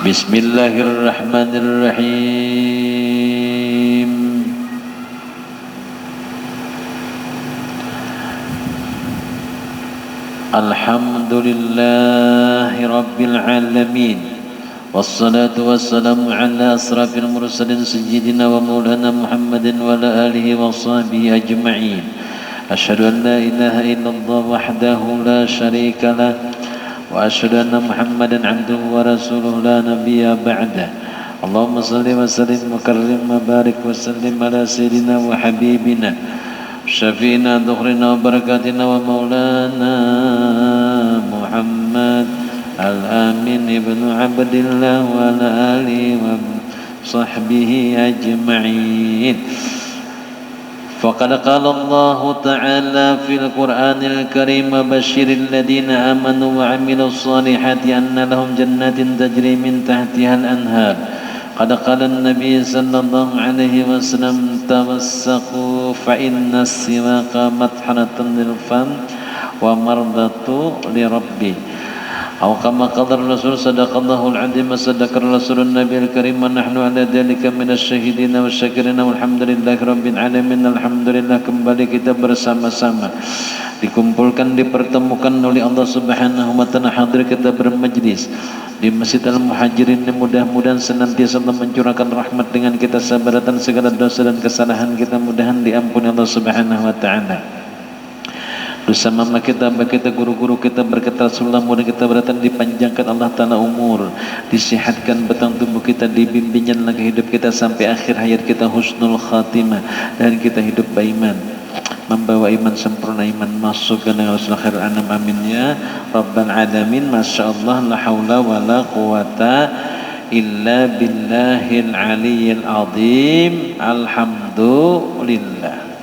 Bismillahirrahmanirrahim. Alhamdulillahi rabbil alamin. Wassalatu wassalamu ala asrafil mursalin sayyidina wa maulana Muhammadin wa ala alihi wa sahbihi ajma'in. Asyhadu an la ilaha illallah wahdahu la syarika lah wa asyhadu anna Muhammadan abduhu wa rasuluhu la nabiyya ba'dah. Allahumma salli wa sallim wa karrim wa barik wa sallim ala sayyidina wa habibina syafi'ina dhukhrina wa barakatina wa maulana Muhammad al-amin ibnu abdillah wa ala alihi wa sahbihi ajma'in. Faqad qala Allah ta'ala fil Qur'anil Karim basyiril ladzina amanu wa 'amilus solihati anna lahum jannatin tajri min tahtiha al-anhar. Qad qala an-nabiy sallallahu alaihi wasallam tawassaqu fa inna as-siwaqa matharatun lil fam wa mardatu li rabbi. Aw kama qala Rasul sadaqallahu al-'azim wa sadaqa Rasulun Nabiyil Karim wa nahnu ala dzalika minasyahidin wa syakirin walhamdulillahi rabbil alamin. Alhamdulillah, kembali kita bersama-sama dikumpulkan, dipertemukan oleh Allah Subhanahu wa taala, hadir kita bermajlis di Masjid Al-Muhajirin. Mudah-mudahan senantiasa Allah mencurahkan rahmat dengan kita, sabaratan segala dosa dan kesalahan kita mudahan diampuni Allah Subhanahu wa taala. Dosa mama kita, abah kita, guru-guru kita, berkat Rasulullah, mudah kita beratan dipanjangkan Allah Ta'ala umur, disihatkan batang tubuh kita, dibimbingkan lagi hidup kita sampai akhir hayat kita husnul khatimah, dan kita hidup beriman, membawa iman sempurna, iman masuk ke dalam Rasul khair anam, amin ya rabbal alamin. Masya Allah, la hawla wa la quwata illa billahil aliyyil azim. Alhamdulillah.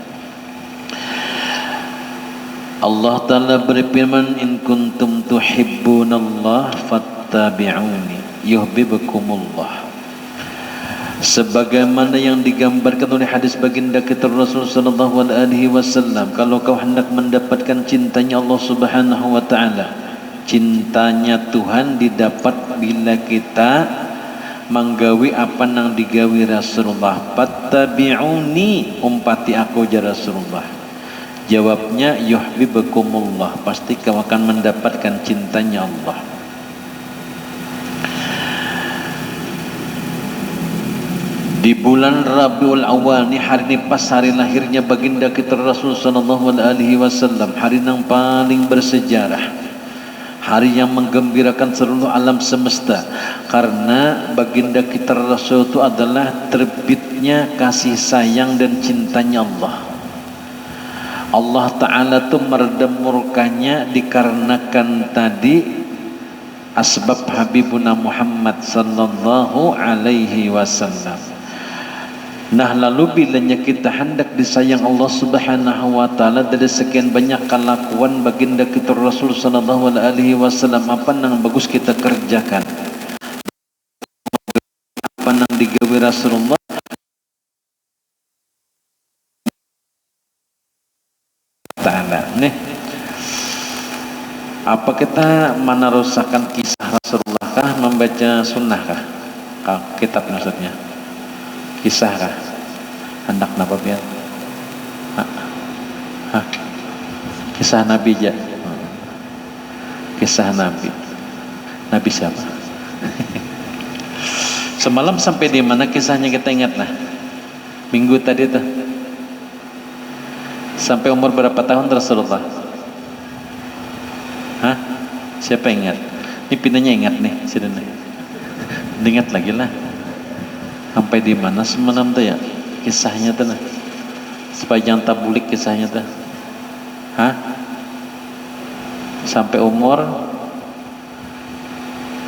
Allah Ta'ala berfirman, in kuntum tuhibbunallah fattabi'uni yuhibbukumullah. Sebagaimana yang digambarkan oleh hadis baginda kita Rasul sallallahu alaihi wasallam, kalau kau hendak mendapatkan cintanya Allah Subhanahu wa taala, cintanya Tuhan didapat bila kita menggawi apa nang digawi Rasulullah. Fattabi'uni, umpati aku ja Rasulullah. Jawabnya yuhibbukumullah, pasti kau akan mendapatkan cintanya Allah. Di bulan Rabiul Awal ni, hari ini pas hari lahirnya baginda kita Rasul sallallahu alaihi wasallam, hari yang paling bersejarah, hari yang menggembirakan seluruh alam semesta, karena baginda kita Rasul itu adalah terbitnya kasih sayang dan cintanya Allah. Allah Ta'ala itu meredam murkanya dikarenakan tadi asbab Habibuna Muhammad sallallahu alaihi wasallam. Nah, lalu bilanya kita hendak disayang Allah Subhanahu wa taala dari sekian banyak kelakuan baginda kita Rasul sallallahu alaihi wasallam, apa yang bagus kita kerjakan, apa yang digawe Rasulullah Ta'ala. Nih, apa kita meneruskan kisah Rasulullah kah, membaca sunnah kah? Kitab maksudnya, kisah kah? Hendak napa pian? Kisah Nabi aja. Kisah Nabi. Nabi siapa? Semalam sampai di mana kisahnya kita ingat lah? Minggu tadi tuh. Sampai umur berapa tahun Rasulullah? Hah? Siapa ingat? Ini pindahnya ingat nih, sudah nih. Ingat lagi lah. Sampai di mana semalam tuh ya? Kisahnya tuh nah. Sepanjang tabulik kisahnya tuh. Hah? Sampai umur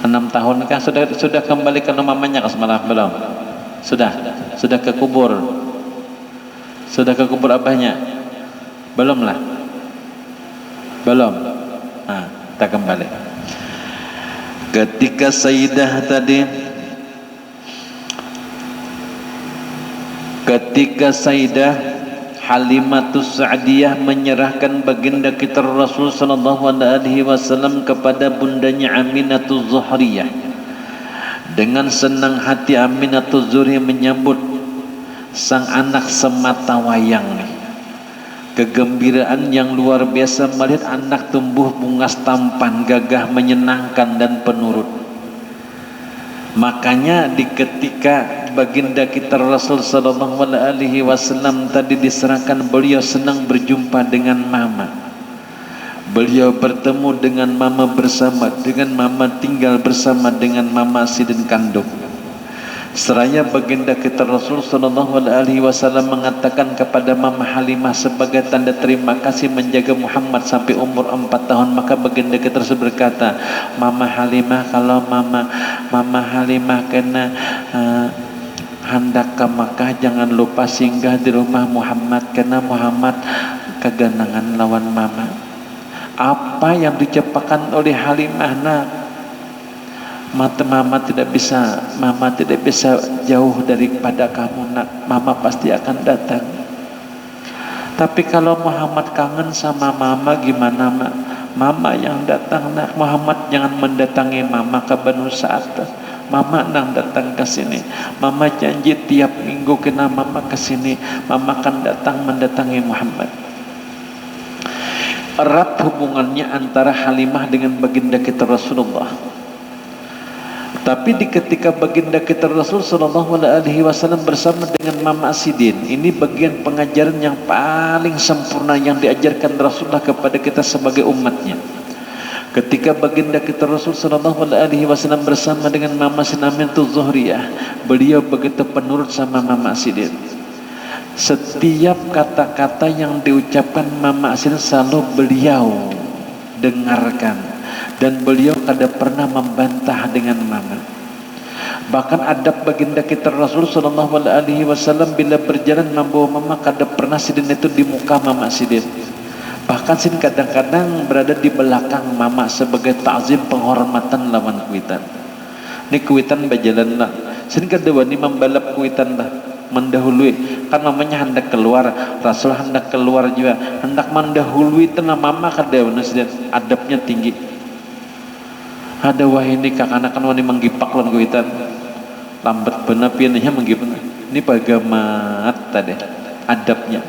6 tahun kah? Sudah kembali ke mamanya kah semalam? Belum? Sudah ke kubur. Sudah ke kubur abahnya? Belum lah. Belum. Nah, kita kembali. Ketika Sayyidah tadi, ketika Sayyidah Halimatus Sa'diyah menyerahkan baginda kita Rasul sallallahu alaihi wasallam kepada bundanya Aminatul Zuhriyah, Dengan senang hati Aminatul Zuhri menyambut sang anak semata wayang nih. Kegembiraan yang luar biasa melihat anak tumbuh bungas tampan, gagah, menyenangkan dan penurut. Makanya di ketika baginda kita Rasul sallallahu alaihi wasallam tadi diserahkan, beliau senang berjumpa dengan mama. Beliau bertemu dengan mama, bersama dengan mama, tinggal bersama dengan mama sidin kandung. Seraya baginda kita Rasul sallallahu alaihi wasallam mengatakan kepada Mama Halimah sebagai tanda terima kasih menjaga Muhammad sampai umur 4 tahun, maka baginda kita berkata, Mama Halimah, kalau Mama Halimah kena hendak ke Makkah, jangan lupa singgah di rumah Muhammad, karena Muhammad keganangan lawan mama. Apa yang diucapkan oleh Halimah, nak, mama tidak bisa jauh daripada kamu, nak. Mama pasti akan datang. Tapi kalau Muhammad kangen sama mama gimana, mak? Mama yang datang, nak. Muhammad jangan mendatangi mama ke Banu Sa'ad. Mama nang datang ke sini. Mama janji tiap minggu kena mama ke sini. Mama akan datang mendatangi Muhammad. Erat hubungannya antara Halimah dengan baginda kita Rasulullah. Tapi di ketika baginda kita Rasul sallallahu alaihi wasallam bersama dengan Mama Sidin, ini bagian pengajaran yang paling sempurna yang diajarkan Rasulullah kepada kita sebagai umatnya. Ketika baginda kita Rasul sallallahu alaihi wasallam bersama dengan Mama Sinamintul Zuhriyah, beliau begitu penurut sama Mama Sidin. Setiap kata-kata yang diucapkan Mama Sidin selalu beliau dengarkan, dan beliau kada pernah membantah dengan mama. Bahkan adab baginda kita Rasul sallallahu alaihi wasallam bila berjalan membawa mama, kada pernah Sidin itu di muka Mama Sidin. Bahkan Sidin kadang-kadang berada di belakang mama sebagai ta'zim, penghormatan lawan kuitan. Ini kuitan berjalan lah, Sidin kada wani membalap kuitan lah, mendahului. Kan mamanya hendak keluar, Rasul hendak keluar juga, hendak mendahului tengah mama, kada wani Sidin, adabnya tinggi. Ada wah ini kakanakan wani menggipak lan kuitan, lambat benar piannya menggipak. Ini bagamat tadi adabnya.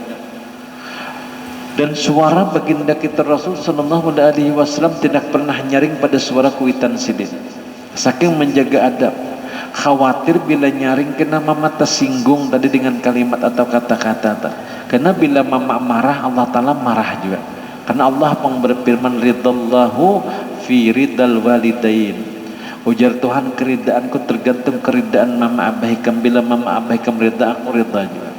Dan suara baginda kita Rasul sallallahu alaihi wasallam tidak pernah nyaring pada suara kuitan Sidin. Saking menjaga adab, khawatir bila nyaring kena mama tersinggung tadi dengan kalimat atau kata-kata. Karena bila mama marah, Allah Ta'ala marah juga. Karena Allah berfirman, ridallahu fi ridal walidain. Ujar Tuhan, keridaanku tergantung keridaan mama abahikam. Bila mama abahikam rida, aku rida juga.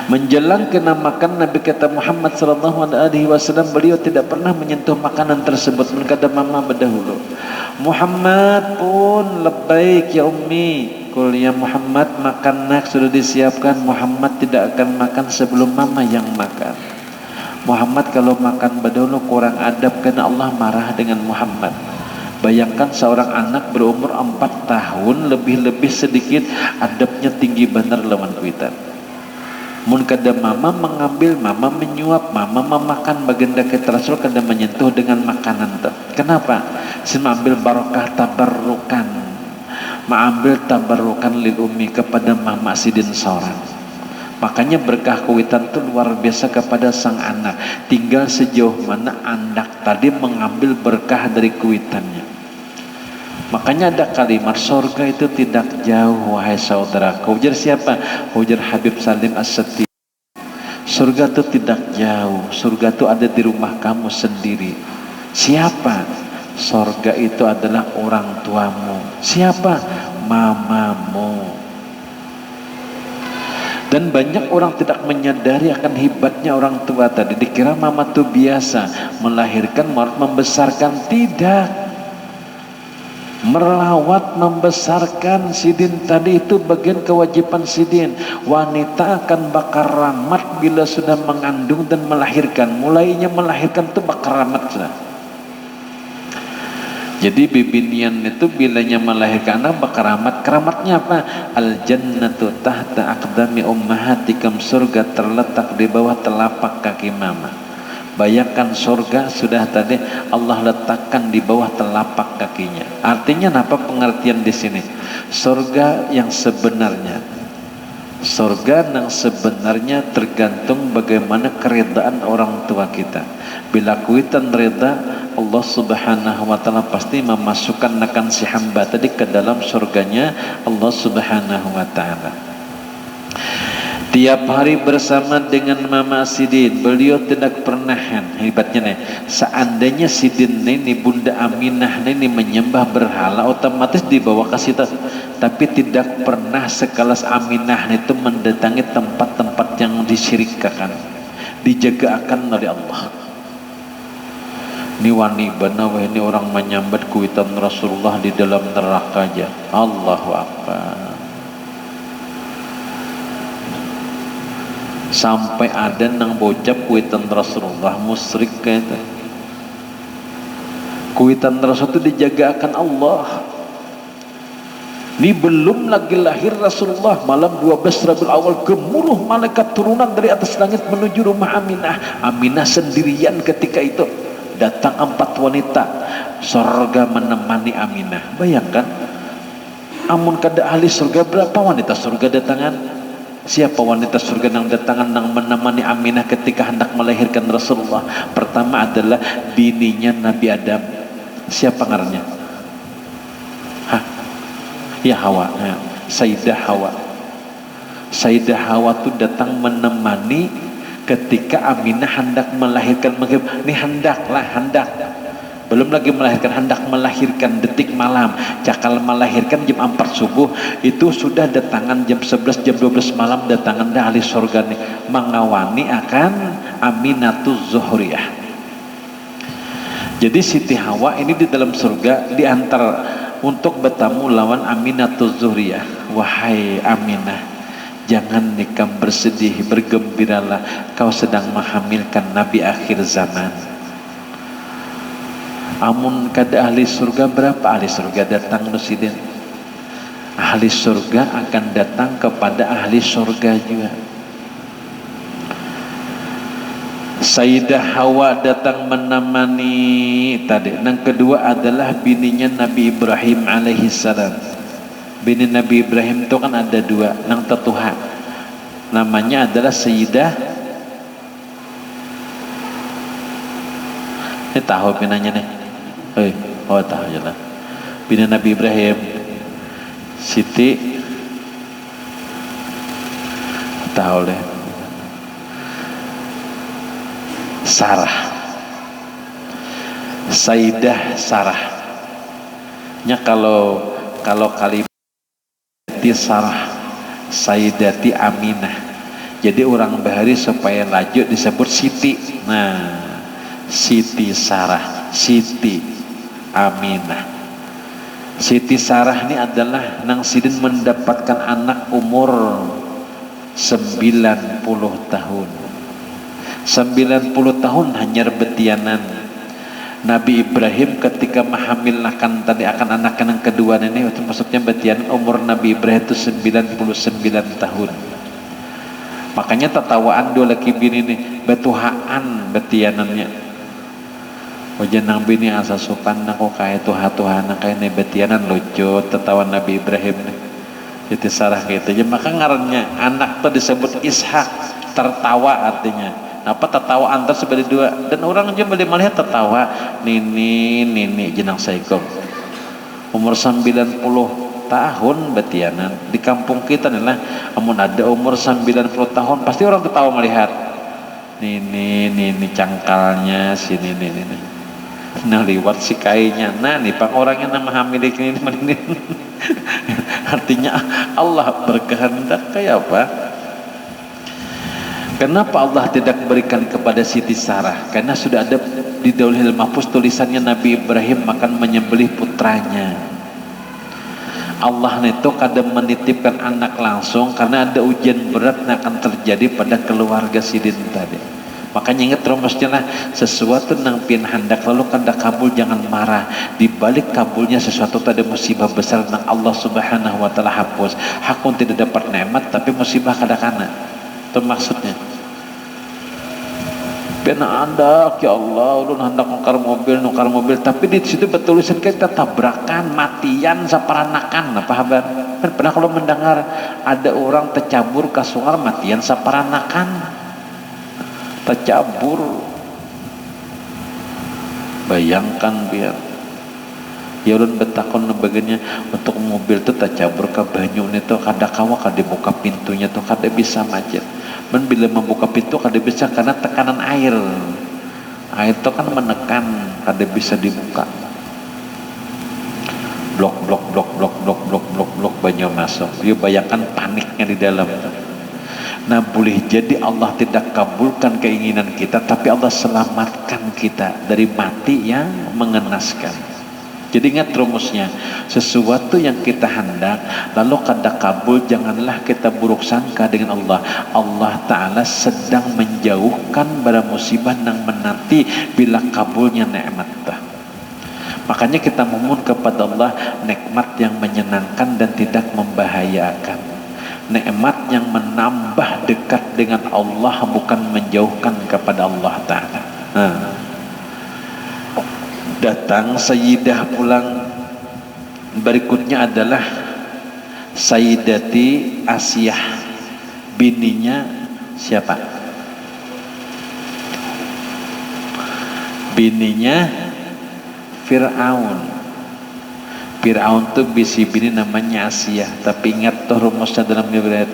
Menjelang kena makan Nabi kita Muhammad sallallahu alaihi wasallam, beliau tidak pernah menyentuh makanan tersebut. Kata mama berdahulu, Muhammad pun labbaik ya ummi. Kul ya Muhammad, makan nak sudah disiapkan. Muhammad tidak akan makan sebelum mama yang makan. Muhammad kalau makan berdahulu kurang adab, karena Allah marah dengan Muhammad. Bayangkan seorang anak berumur 4 tahun, lebih-lebih sedikit adabnya tinggi benar lawan kuitan. Mun kada mama mengambil, mama menyuap, mama memakan, baginda kita Rasul kada menyentuh dengan makanan tu. Kenapa? Sin mengambil barokah tabarrukan, mengambil tabarrukan lil ummi kepada Mama Sidin seorang. Makanya berkah kuitan itu luar biasa kepada sang anak. Tinggal sejauh mana anak tadi mengambil berkah dari kuitannya. Makanya ada kalimat, surga itu tidak jauh wahai saudara. Ujar siapa? Ujar Habib Salim As-Sati. Surga itu tidak jauh. Surga itu ada di rumah kamu sendiri. Siapa? Surga itu adalah orang tuamu. Siapa? Mamamu. Dan banyak orang tidak menyadari akan hebatnya orang tua tadi. Dikira mama itu biasa melahirkan, membesarkan. Tidak. Merawat, membesarkan Sidin tadi itu bagian kewajiban Sidin. Wanita akan bakar rahmat bila sudah mengandung dan melahirkan. Mulainya melahirkan itu bakar rahmat sudah. Jadi bibinian itu bilanya melahirkan anak berkeramat. Keramatnya apa? Al jannatu tahta aqdami ummahatikum, surga terletak di bawah telapak kaki mama. Bayangkan surga sudah tadi Allah letakkan di bawah telapak kakinya. Artinya apa pengertian di sini? Surga yang sebenarnya, surga yang sebenarnya tergantung bagaimana keredaan orang tua kita. Bila kuitan reda, Allah Subhanahu wa taala pasti memasukkan akan si hamba tadi ke dalam surganya Allah Subhanahu wa taala. Tiap hari bersama dengan Mama Sidin, beliau tidak pernah, hebatnya nih, seandainya Sidin ini Bunda Aminah ini menyembah berhala, otomatis dibawa ke situ. Tapi tidak pernah sekelas Aminah itu mendatangi tempat-tempat yang disyirikkan, dijagakan oleh Allah. Ini wani banawa, ini orang menyambat kuitan Rasulullah di dalam neraka aja. Allahu Akbar. Sampai ada nang bocap kuitan Rasulullah musyrik kata. Kuitan Rasul itu dijaga akan Allah. Ini belum lagi lahir Rasulullah, malam 12 Rabiul Awal gemuruh malaikat turunan dari atas langit menuju rumah Aminah. Aminah sendirian ketika itu. Datang 4 wanita, surga menemani Aminah. Bayangkan, amun kada ahli surga, berapa wanita surga datangan? Siapa wanita surga yang datangan yang menemani Aminah ketika hendak melahirkan Rasulullah? Pertama adalah bininya Nabi Adam. Siapa ngarannya? Hah? Ya Hawa. Ya. Sayyidah Hawa. Sayyidah Hawa itu datang menemani ketika Aminah hendak melahirkan. Ini hendak. Belum lagi melahirkan, hendak melahirkan detik malam. Cakal melahirkan jam 4 subuh, itu sudah datangan jam 11, jam 12 malam datangan dah ahli surga nih, mengawani akan Aminatuz Zuhriyah. Jadi Siti Hawa ini di dalam surga diantar untuk bertamu lawan Aminatuz Zuhriyah. Wahai Aminah, jangan nikah bersedih, bergembiralah, kau sedang menghamilkan Nabi akhir zaman. Amun kada ahli surga, berapa ahli surga datang nusidin? Ahli surga akan datang kepada ahli surga juga. Sayyidah Hawa datang menemani tadi. Yang kedua adalah bininya Nabi Ibrahim alaihi salam. Bini Nabi Ibrahim itu kan ada 2, yang tertuha. Namanya adalah Sayyidah, ini tahu pinanya nih. Oh tahu jelas. Bini Nabi Ibrahim, Siti, tahu deh. Sarah, Sayyidah Sarah. Nya kalau kalimat Sarah, Sayyidati Aminah. Jadi orang Bahari supaya laju disebut Siti. Nah, Siti Sarah, Siti Aminah. Siti Sarah ini adalah nang sidin mendapatkan anak umur 90 tahun. 90 tahun hanya betianan. Nabi Ibrahim ketika menghamilkan tadi akan anak yang kedua ini, itu maksudnya betianan, umur Nabi Ibrahim itu 99 tahun. Makanya tertawaan 2 laki bini ini betuhaan betianannya. Wajan nang bini asa sukan nako kaya tuha-tuhan kaya nebetianan lucu tertawa Nabi Ibrahim nih. Jadi Sarah gitu aja, maka ngarannya anak tuh disebut Ishak, tertawa artinya. Apa tertawa antar sebagai 2, dan orang aja boleh melihat tertawa nini jenang saikom. Umur 90 tahun betianan di kampung kita nih lah, amun ada umur 90 tahun pasti orang tertawa melihat. Nini cangkalnya sini nini. Nah liwat si kainya, nah nih pak orangnya nama hamilik ini artinya Allah berkehendak kayak apa? Kenapa Allah tidak berikan kepada Siti Sarah? Karena sudah ada di Lauhul Mahfuz tulisannya Nabi Ibrahim akan menyembelih putranya. Allah itu kadang menitipkan anak langsung karena ada ujian berat yang akan terjadi pada keluarga Sidin tadi. Makanya ingat rumusnya lah, sesuatu yang pian hendak lalu kada kabul jangan marah. Di balik kabulnya sesuatu ada musibah besar yang Allah Subhanahu wa taala hapus. Hakun tidak dapat nikmat tapi musibah kada kana. Itu maksudnya. Pena andak ya Allah, ulun hendak nukar mobil, tapi di situ bertulisan kita tabrakan, matian, saparanakan. Apa kabar? Kan pernah kalau mendengar ada orang tercabur ke sungai matian saparanakan, tercabur. Bayangkan biar. Ya ulun betakon nebagenya untuk mobil itu tercabur ke banyu itu kada kawa kada buka pintunya tuh kada bisa macet. Men bila membuka pintu kada bisa karena tekanan air itu kan menekan, kada bisa dibuka. Blok banyak masuk. Yuk bayangkan paniknya di dalam. Nah boleh jadi Allah tidak kabulkan keinginan kita, tapi Allah selamatkan kita dari mati yang mengenaskan. Jadi ingat rumusnya, sesuatu yang kita hendak lalu kada kabul, janganlah kita buruk sangka dengan Allah. Allah Ta'ala sedang menjauhkan bara musibah yang menanti bila kabulnya nikmat. Makanya kita memohon kepada Allah nikmat yang menyenangkan dan tidak membahayakan, nikmat yang menambah dekat dengan Allah, bukan menjauhkan kepada Allah Ta'ala. Datang Sayyidah pulang, berikutnya adalah Sayyidati Asiyah, bininya siapa? Bininya Fir'aun. Fir'aun tuh bisi bini namanya Asiyah, tapi ingat tuh rumusnya dalam riwayat,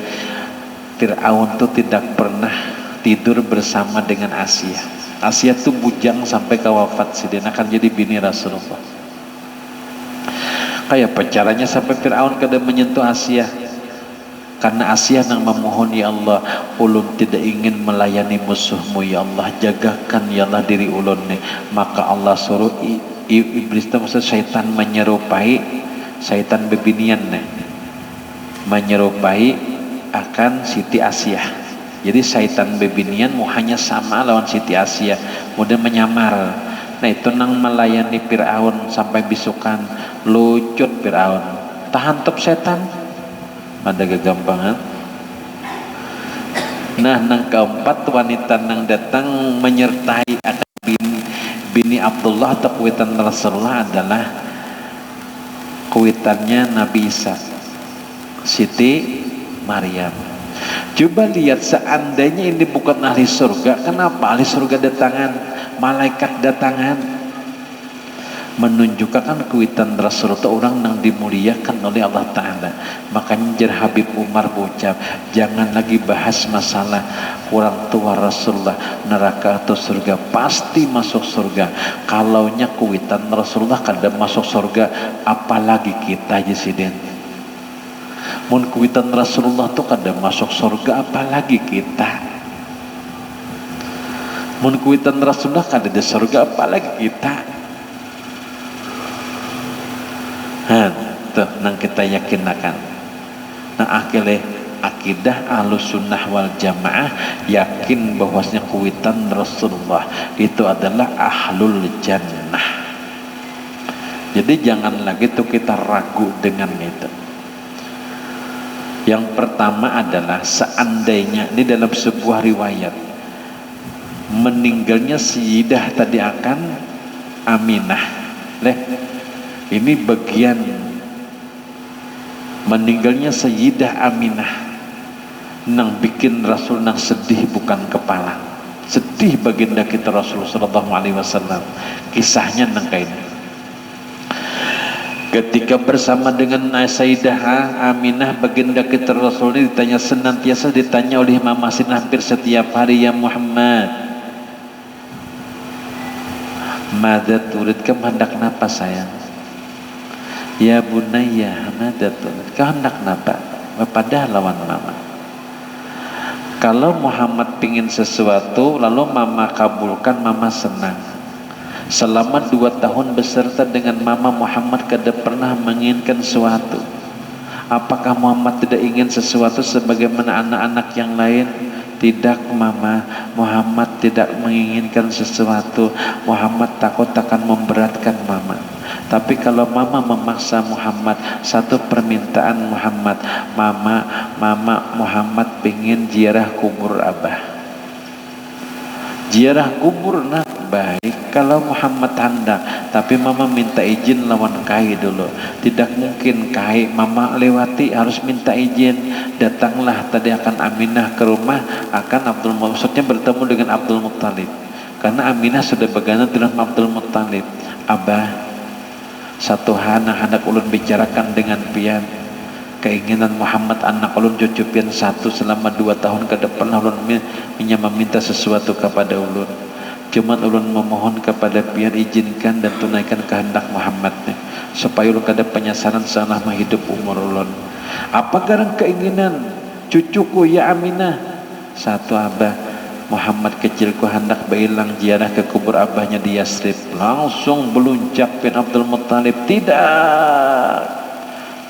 Fir'aun tuh tidak pernah tidur bersama dengan Asiyah. Asiyah tuh bujang sampai ke wafat sih, dia akan jadi bini Rasulullah. Kayak apa caranya sampai Fir'aun kada menyentuh Asiyah? Karena Asiyah yang memohon, ya Allah, ulun tidak ingin melayani musuhmu, ya Allah, jagakan ya Allah diri ulun nih. Maka Allah suruh iblis itu maksud syaitan menyerupai, syaitan bebinian nih, menyerupai akan Siti Asiyah. Jadi syaitan bebinian mau hanya sama lawan Siti Asiyah, kemudian menyamar. Nah itu nang melayani Fir'aun sampai bisukan, lucut Fir'aun, tahan top setan, ada kegampangan. Nah nang keempat wanita nang datang menyertai akan bini Abdullah atau kuitan Rasulullah adalah kuitannya Nabi Isa, Siti Maryam. Coba lihat, seandainya ini bukan ahli surga, kenapa ahli surga datangan, malaikat datangan, menunjukkan kuitan Rasul itu orang yang dimuliakan oleh Allah Ta'ala. Makanya Jer Habib Umar ucap, jangan lagi bahas masalah orang tua Rasulullah neraka atau surga, pasti masuk surga. Kalaunya kuitan Rasulullah kada masuk surga, apalagi kita Jesiden. Mun kuitan Rasulullah tuh kada masuk surga, apalagi kita. Mun kuitan Rasulullah kada di surga, apalagi kita. Tuh nang kita yakin akan. Nah akhirnya akidah Ahlus Sunnah wal Jamaah yakin bahwasanya kuitan Rasulullah itu adalah ahlul jannah. Jadi jangan lagi tuh kita ragu dengan itu. Yang pertama adalah seandainya ini dalam sebuah riwayat meninggalnya Sayyidah tadi akan Aminah, ini bagian meninggalnya Sayyidah Aminah nang bikin Rasul nang sedih bukan kepala, sedih baginda kita Rasulullah Sallallahu Alaihi Wasallam. Kisahnya nang kayak ketika bersama dengan Sayyidah Aminah baginda kita Rasul ini ditanya, senantiasa ditanya oleh Mama Sin hampir setiap hari, ya Muhammad, mada turid, kamu hendak napa sayang? Ya bunayya, mada turid, kau hendak napa? Pada lawan mama. Kalau Muhammad pingin sesuatu lalu mama kabulkan, mama senang. Selama 2 tahun beserta dengan mama, Muhammad kada pernah menginginkan sesuatu. Apakah Muhammad tidak ingin sesuatu sebagaimana anak-anak yang lain? Tidak mama, Muhammad tidak menginginkan sesuatu. Muhammad takut akan memberatkan mama. Tapi kalau mama memaksa Muhammad, satu permintaan Muhammad, mama Muhammad pengen ziarah kubur abah. Ziarah kubur nak baik kalau Muhammad hendak, tapi mama minta izin lawan kai dulu. Tidak mungkin kai mama lewati, harus minta izin. Datanglah tadi akan Aminah ke rumah, akan Abdul Muttalib, maksudnya bertemu dengan Abdul Muttalib, karena Aminah sudah bergana dengan Abdul Muttalib. Abah, satu hendak ulun bicarakan dengan pian, keinginan Muhammad anak ulun cucu pian satu selama 2 tahun ke depan. Ulun meminta sesuatu kepada ulun, cuman ulun memohon kepada pian izinkan dan tunaikan kehendak Muhammad supaya ulun kada penyesalan selama hidup umur ulun. Apa garang keinginan cucuku ya Aminah? Satu, Abah, Muhammad kecilku hendak berilang ziarah ke kubur abahnya di Yasrib. Langsung beluncak bin Abdul Muttalib,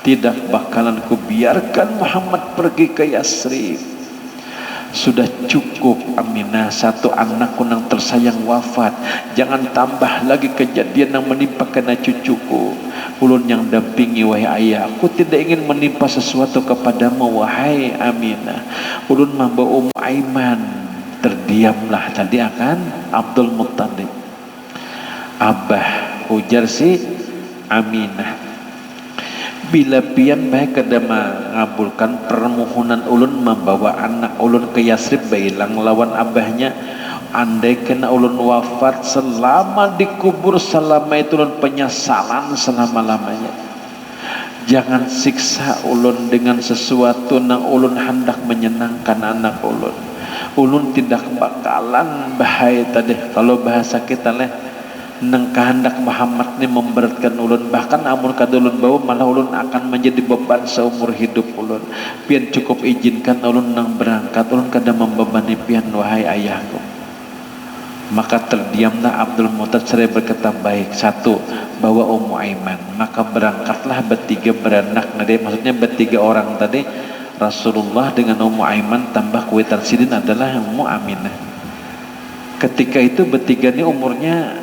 tidak bakalan ku biarkan Muhammad pergi ke Yasrib. Sudah cukup Aminah, satu anakku yang tersayang wafat, jangan tambah lagi kejadian yang menimpa kena cucuku. Ulun yang dampingi wahai ayah, aku tidak ingin menimpa sesuatu kepadamu wahai Aminah. Ulun membawa Aiman. Terdiamlah tadi akan Abdul Muttalib. Abah, ujar si Aminah, bila pian baik kada mengabulkan permohonan ulun membawa anak ulun ke Yasrib bailang lawan abahnya, andai kena ulun wafat selama dikubur selama itu ulun penyesalan selama-lamanya. Jangan siksa ulun dengan sesuatu nang ulun hendak menyenangkan anak ulun. Ulun tidak bakalan bahaya tadi kalau bahasa kita leh nang kehendak Muhammad ni memberatkan ulun, bahkan amun kada ulun bawa malah ulun akan menjadi beban seumur hidup ulun. Pian cukup izinkan ulun nang berangkat, ulun kada membebani pian wahai ayahku. Maka terdiamlah Abdul Muttalib seraya berkata baik. Satu, bawa Ummu Aiman. Maka berangkatlah bertiga beranak nade, maksudnya bertiga orang tadi, Rasulullah dengan Ummu Aiman tambah kuitan sidin adalah Ummu Aminah. Ketika itu bertiga ini umurnya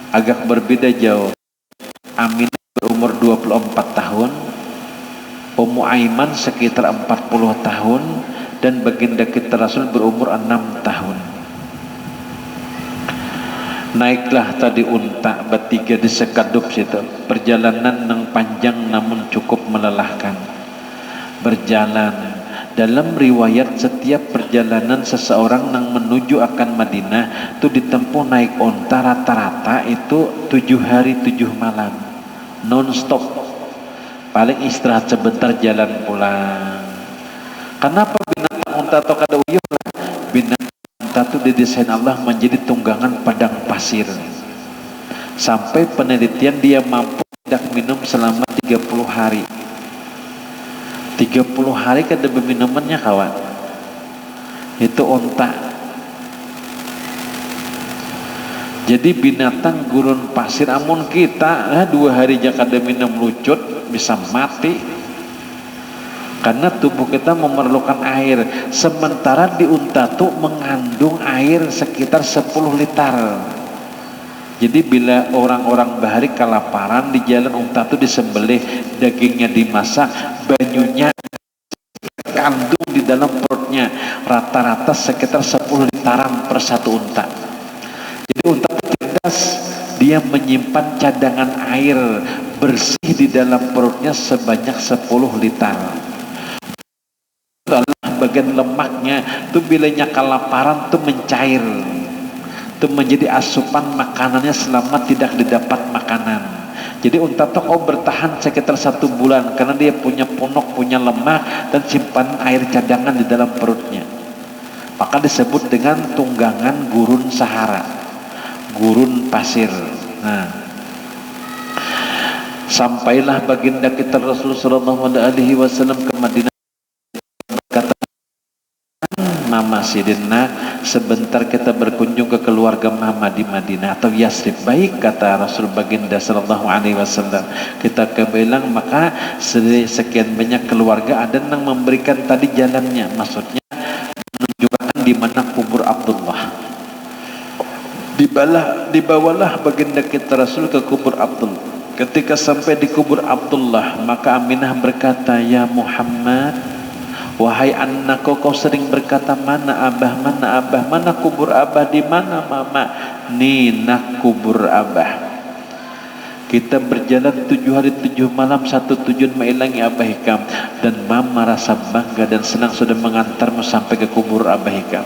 agak berbeda jauh. Aminah berumur 24 tahun, Ummu Aiman sekitar 40 tahun, dan baginda kita Rasul berumur 6 tahun. Naiklah tadi unta bertiga di sekadup situ. Perjalanan yang panjang namun cukup melelahkan. Berjalan, dalam riwayat setiap perjalanan seseorang yang menuju akan Madinah itu ditempuh naik unta rata-rata itu 7 hari 7 malam non stop. Paling istirahat sebentar jalan pulang. Kenapa binatang unta atau kada uyuh lah? Binatang unta itu didesain Allah menjadi tunggangan padang pasir. Sampai penelitian dia mampu tidak minum selama 30 hari. 30 hari kada berminumannya kawan. Itu unta. Jadi binatang gurun pasir, amun kita 2 hari aja kada minum lucut bisa mati. Karena tubuh kita memerlukan air. Sementara di unta tuh mengandung air sekitar 10 liter. Jadi bila orang-orang bahari kelaparan di jalan, unta itu disembelih, dagingnya dimasak, banyunya kandung di dalam perutnya rata-rata sekitar 10 literan per satu unta. Jadi unta itu cerdas, dia menyimpan cadangan air bersih di dalam perutnya sebanyak 10 liter. Lalu bagian lemaknya itu bilanya kelaparan itu mencair, itu menjadi asupan makanannya selama tidak didapat makanan. Jadi unta toko bertahan sekitar 1 bulan karena dia punya ponok, punya lemak dan simpan air cadangan di dalam perutnya. Maka disebut dengan tunggangan gurun Sahara, gurun pasir. Nah, sampailah baginda kita Rasulullah SAW ke Madinah. Mama Sidina, sebentar kita berkunjung ke keluarga Mama di Madinah atau Yasrib. Baik, kata Rasul baginda sallallahu alaihi wasallam. Kita kebelang, maka sekian banyak keluarga ada yang memberikan tadi jalannya, maksudnya menunjukkan di mana kubur Abdullah. Dibawalah baginda kita Rasul ke kubur Abdullah. Ketika sampai di kubur Abdullah, maka Aminah berkata, ya Muhammad, Wahai anakku, kau sering berkata mana abah, mana abah, mana kubur abah, di mana mama? Nih nak kubur abah. Kita berjalan 7 hari 7 malam, satu tujuan mengilangi Abah Hikam, dan mama rasa bangga dan senang sudah mengantarmu sampai ke kubur Abah Hikam.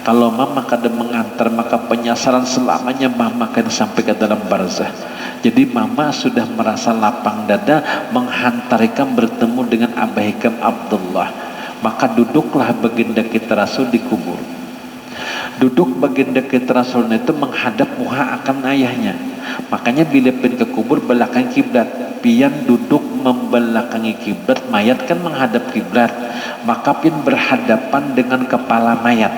Kalau mama kadang mengantar, maka penyesalan selamanya mama akan sampai ke dalam barzah. Jadi mama sudah merasa lapang dada menghantar Hikam bertemu dengan Abah Hikam Abdullah. Maka duduklah baginda kita Rasul di kubur. Duduk baginda kita Rasul itu menghadap muha akan ayahnya. Makanya bila pin ke kubur belakang kiblat, pian duduk membelakangi kiblat, mayat kan menghadap kiblat, maka pian berhadapan dengan kepala mayat.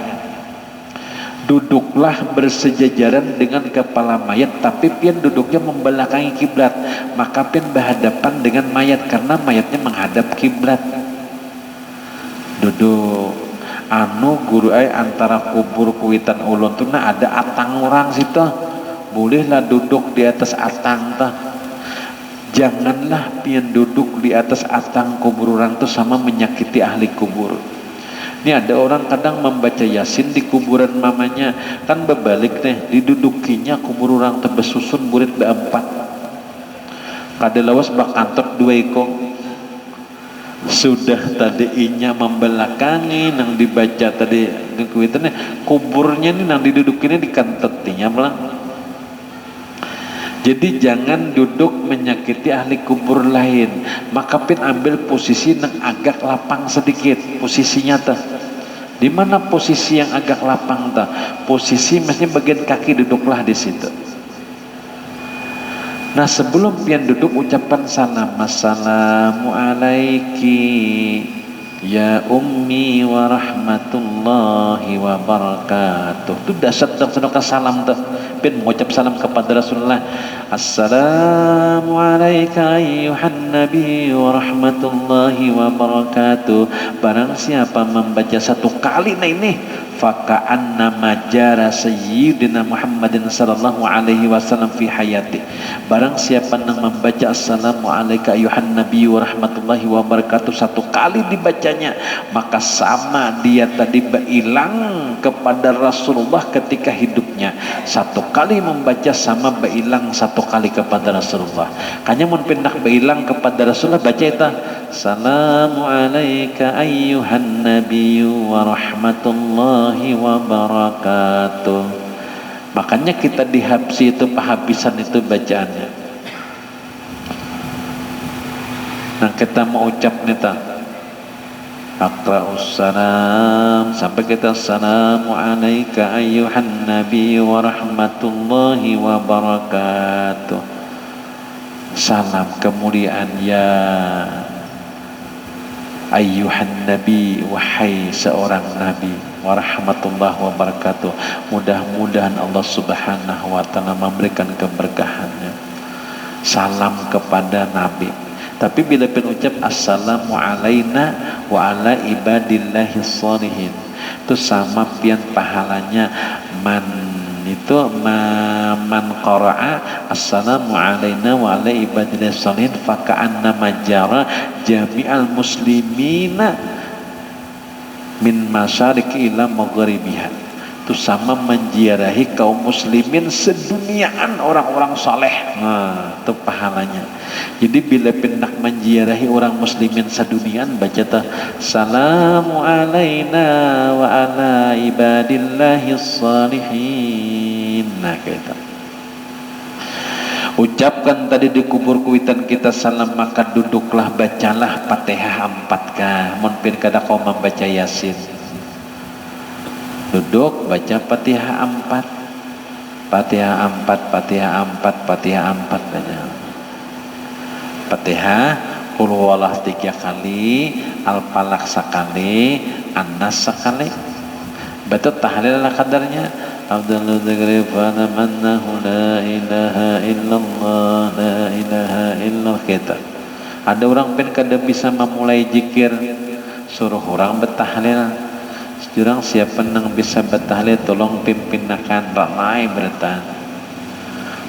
Duduklah bersejajaran dengan kepala mayat, tapi pian duduknya membelakangi kiblat, maka pian berhadapan dengan mayat karena mayatnya menghadap kiblat. Duduk anu guru antara kubur kuitan ulun tuh ada atang orang situ, bolehlah duduk di atas atang tah. Janganlah pian duduk di atas atang kubur orang tuh sama menyakiti ahli kubur. Ini ada orang kadang membaca Yasin di kuburan mamanya, kan berbalik nih, didudukinya kubur orang terbesusun murid beempat. Kada lawas bakantot 2 ekong. Sudah tadi inya membelakangi nang dibaca tadi kuitannya, kuburnya nih nang didudukinnya dikantetinya malah. Jadi jangan duduk menyakiti ahli kubur lain, maka pin ambil posisi yang agak lapang sedikit posisinya tuh. Di mana posisi yang agak lapang tuh? Posisi maksudnya bagian kaki, duduklah di situ. Nah sebelum pian duduk ucapan salam, assalamu alaiki ya ummi wa rahmatullahi wa barakatuh. Itu dasar sedekah salam tuh. Pian mengucap salam kepada Rasulullah, assalamu alaika ayyuhan nabi wa rahmatullahi wa barakatuh. Barang siapa membaca 1 kali nah ini, faka'anna majara sayyidina Muhammadin sallallahu alaihi wasallam fi hayati. Barang siapa yang membaca assalamu alaika ayyuhan nabi wa rahmatullahi wa barakatuh 1 kali dibacanya, maka sama dia tadi berilang kepada Rasulullah ketika hidupnya. 1 kali membaca sama berilang 1 kali kepada Rasulullah. Kanya mun pindah berilang kepada Rasulullah baca itu assalamu alaika ayyuhan nabi wa rahmatullahi wa barakatuh. Makanya kita di habsi itu penghabisan itu bacaannya. Nah kita mau ucap nita aqra'us salam sampai kita assalamu alaika ayyuhan nabi wa rahmatullahi wa barakatuh. Salam kemuliaan ya ayyuhan nabi, wahai seorang nabi, wa rahmatullahi wa barakatuh. Mudah-mudahan Allah subhanahu wa ta'ala memberikan keberkahannya. Salam kepada nabi. Tapi bila penucap assalamu alaina wa ala ibadillahi sholihin, itu sama pian pahalanya itu man qara'a assalamu alaina wa ala ibadillahi sholihin faka'anna majara jami'al muslimina min masyariki ila maghribiha. Itu sama menziarahi kaum muslimin seduniaan orang-orang saleh. Nah, itu pahalanya. Jadi bila pindah menziarahi orang muslimin seduniaan baca ta salamu alaina wa ala ibadillahi sholihin. Nah kita ucapkan tadi di kubur kuitan kita salam, maka duduklah bacalah Fatihah 4 kah. Mun pin kada kau membaca Yasin, duduk baca Fatihah 4, Fatihah 4, Fatihah 4, Fatihah 4 baca. Fatihah qul huwallahu 3 kali, Al-Falaq sekali, An-Nas sekali. Betul tahlil lah kadarnya. Abdullah Zagrifana mannahu la ilaha illallah, la ilaha illallah kita. Ada orang pun kada bisa memulai zikir, suruh orang bertahlil. Jurang siapa yang bisa bertahlil tolong pimpinakan ramai bertahan.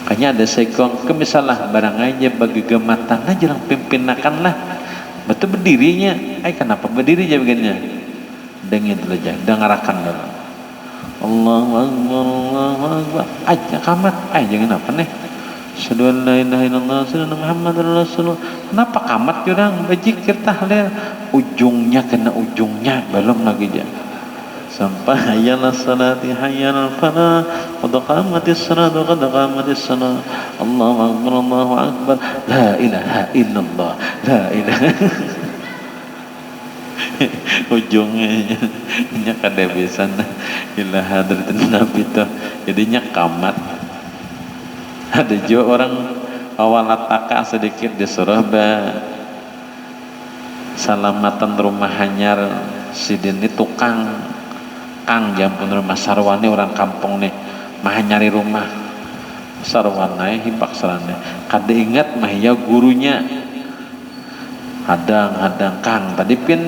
Kayaknya ada sekong kemisalah barang aja bagi gematan aja jurang pimpinakan lah. betul berdirinya, kenapa berdiri aja begini? Dengin dulu aja, dengarakan dulu. Allahu Akbar, Allahu Akbar. Aja kamat, jangan apa nih? Asyhadu an la ilaha illallah, asyhadu anna Muhammadar Rasulullah. Kenapa kamat jurang berzikir tahlil? Ujungnya kena ujungnya, belum lagi aja. Sampai hayyalas salati hayyal falah qad qamatis salatu qad qamatis salah Allahu akbar Allahu akbar la ilaha illallah la ilaha ujungnya nya kada bisa ila hadratin nabi tuh jadinya kamat. Ada juga orang awal ataka sedikit disuruh salamatan rumah hanyar sidin ini tukang Kang jampun rumah sarwane orang kampung nih mah nyari rumah sarwane hibak sarane kada ingat mah ya gurunya hadang Kang tadi pin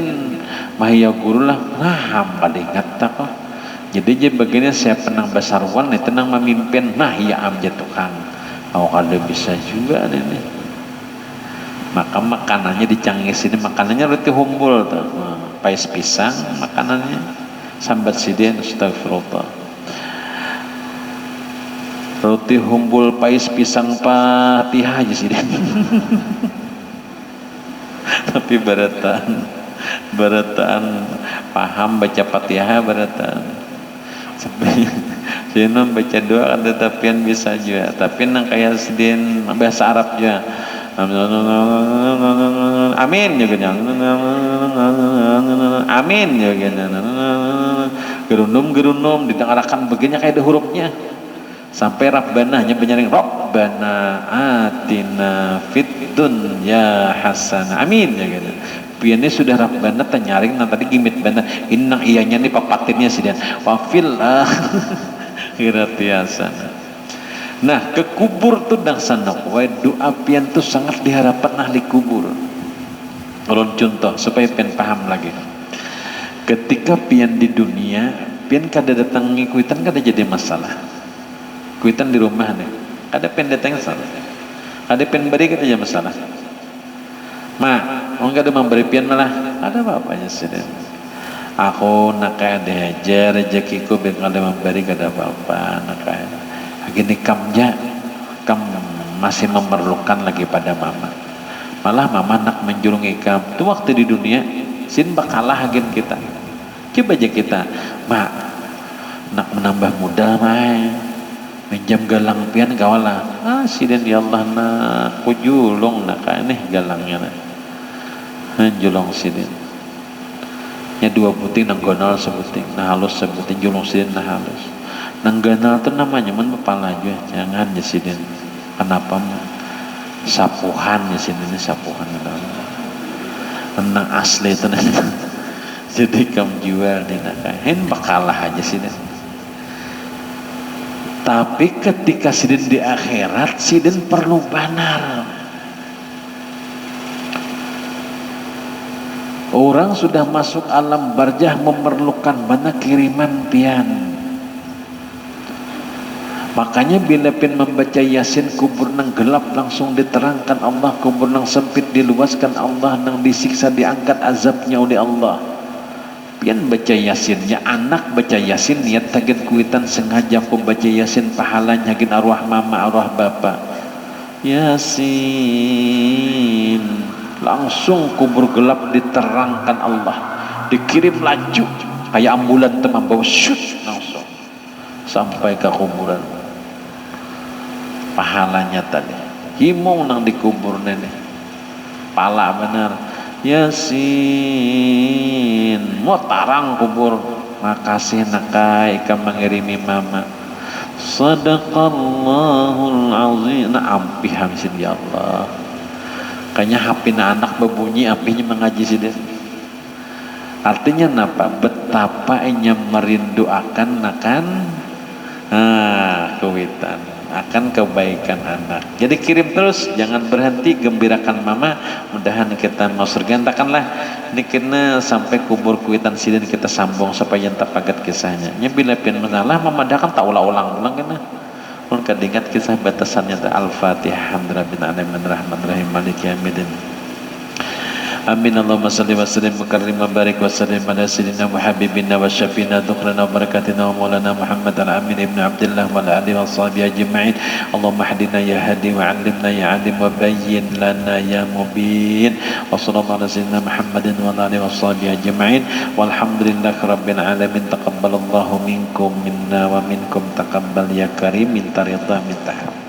mah ya guru lah hamba ingat tak kok jadi begini saya penang basarwan nih tenang memimpin nah ya amja tukang kada bisa juga nih maka makanannya dicangis ini makanannya roti humbul tuh pais pisang makanannya sambat sidin astagfirullah roti humbul pais pisang Fatihah aja sidin tapi barataan paham baca Fatihah barataan sidin baca doa ada tapian bisa juga tapi nang kayak sidin bahasa Arab juga amin juga amin juga gerundum didengarakan begini kayak ada hurufnya sampai Rabbana nya penyaring Rabbana atina fid dunya hasanah amin ya gitu piannya sudah Rabbana tenyaring nah tadi gimit bana innang iyanya nih papatinnya sih dan wafil kirati hasanah. Nah ke kubur tuh dang sanok wae doa pian tuh sangat diharapkan ahli kubur. Ulun contoh supaya pian paham lagi. Ketika pian di dunia, pian kada datang ngikuitan kada jadi masalah. Kuitan di rumah nih, kada pian datang salah. Kada pian beri kada jadi masalah. Orang kada memberi pian malah ada apa-apanya sih dan. Aku nak ada aja rezekiku biar kada memberi kada apa-apa nak gini kamnya masih memerlukan lagi pada mama malah mama nak menjurungi kam itu waktu di dunia sin bakalah agin kita coba aja kita nak menambah muda minjam galang pian gawala sidin ya Allah nak kujulung nak aneh galangnya julung sidin nya dua buting nang gonal sebuting nah halus sebuting julung sidin nah halus nang ganal itu namanya kepala aja jangan ya sidin kenapa sapuhan ya sidin ini sapuhan nang asli itu jadi kamu jual di nakahin bakalah aja sidin tapi ketika sidin di akhirat sidin perlu banar orang sudah masuk alam barjah memerlukan mana kiriman pian. Makanya bila pin membaca Yasin kubur nang gelap langsung diterangkan Allah, kubur nang sempit diluaskan Allah, nang disiksa diangkat azabnya oleh Allah. Pian baca Yasinnya anak baca Yasin niat tagen kuitan sengaja ku baca Yasin pahalanya gin arwah mama arwah bapa. Yasin langsung kubur gelap diterangkan Allah, dikirim laju kayak ambulan teman bawa shoot langsung sampai ke kuburan. Pahalanya tadi himung nang dikubur nenek pala benar Yasin mau tarang kubur makasih nakai ikam mengirimi mama sadaqallahul azim na ampih hamsin ya Allah kayaknya hapina anak berbunyi apinya mengaji sih artinya napa betapa enya merinduakan nakan kuitan akan kebaikan anak. Jadi kirim terus, jangan berhenti, gembirakan mama. Mudahan kita mau surga. Takkanlah ini kena sampai kubur kuitan sidin kita sambung supaya tak pagat kisahnya. Nya bila pian menalah memadakan tak ulang-ulang kena. Mun kadingat kisah batasannya ta Al-Fatihah. Alhamdulillah bin alamin rahman rahim maliki yaumiddin. amin. Allahumma salli wa sallim wa karrim wa barik wa sallim ala sayyidina wa habibina wa syafiina dhukrana wa barakatina wa maulana Muhammad al-amin ibn Abdullah wa ala alihi wa sahbihi ajma'in. Allahumma hadina ya hadi wa 'allimna ya 'alim wa bayyin lana ya mubin. Wa sallallahu ala sayyidina Muhammadin wa ala alihi wa sahbihi ajma'in. Walhamdulillahi rabbil alamin. Taqabbalallahu minkum minna wa minkum taqabbal ya karim. Minta ridha minta